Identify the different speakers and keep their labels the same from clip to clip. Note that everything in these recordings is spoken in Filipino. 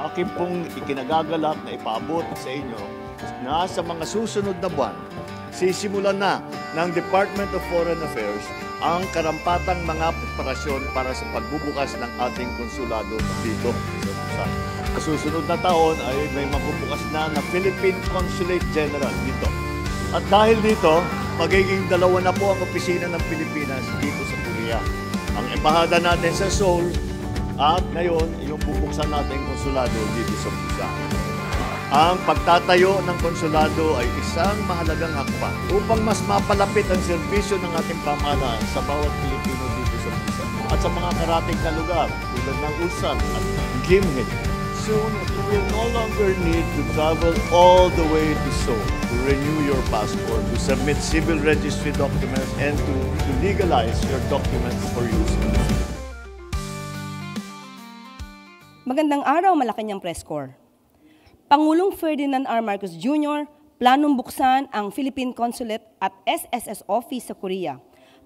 Speaker 1: Akin pong ikinagagalak na ipaabot sa inyo na sa mga susunod na buwan, sisimulan na ng Department of Foreign Affairs ang karampatang mga preparasyon para sa pagbubukas ng ating konsulado dito sa Busan. Sa susunod na taon ay may magbubukas na Philippine Consulate General dito. At dahil dito, magiging dalawa na po ang opisina ng Pilipinas dito sa Korea. Ang embahada natin sa Seoul at ngayon yung bubuksan natin konsulado dito sa Busan. Ang pagtatayo ng konsulado ay isang mahalagang hakbang upang mas mapalapit ang serbisyo ng ating pamahalaan sa bawat Pilipino dito sa Busan at sa mga karating na lugar tulad ng Ulsan at Gimhae. Soon, you will no longer need to travel all the way to Seoul to renew your passport, to submit civil registry documents, and to legalize your documents for use in the future.
Speaker 2: Magandang araw, Malacanang Press Corps. Pangulong Ferdinand R. Marcos Jr. planong buksan ang Philippine Consulate at SSS Office sa Korea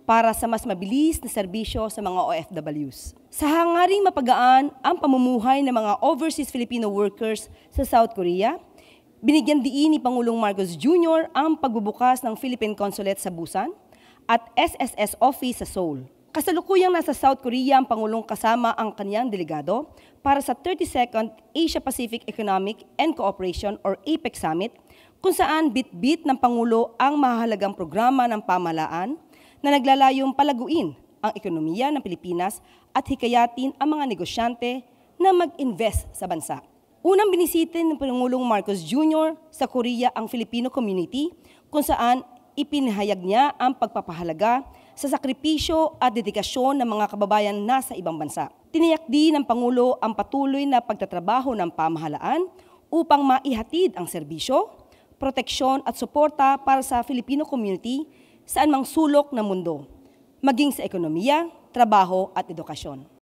Speaker 2: para sa mas mabilis na serbisyo sa mga OFWs. Sa hangaring mapagaan ang pamumuhay ng mga overseas Filipino workers sa South Korea, binigyan diin ni Pangulong Marcos Jr. ang pagbubukas ng Philippine Consulate sa Busan at SSS Office sa Seoul. Kasalukuyang nasa South Korea ang Pangulong kasama ang kanyang delegado para sa 32nd Asia-Pacific Economic and Cooperation or APEC Summit, kung saan bit-bit ng Pangulo ang mahalagang programa ng pamahalaan na naglalayong palaguin ang ekonomiya ng Pilipinas at hikayatin ang mga negosyante na mag-invest sa bansa. Unang binisitin ng Pangulong Marcos Jr. sa Korea ang Filipino community, kung saan ipinahayag niya ang pagpapahalaga sa sakripisyo at dedikasyon ng mga kababayan nasa ibang bansa. Tiniyak din ng Pangulo ang patuloy na pagtatrabaho ng pamahalaan upang maihatid ang serbisyo, proteksyon at suporta para sa Filipino community saan mang sulok ng mundo, maging sa ekonomiya, trabaho at edukasyon.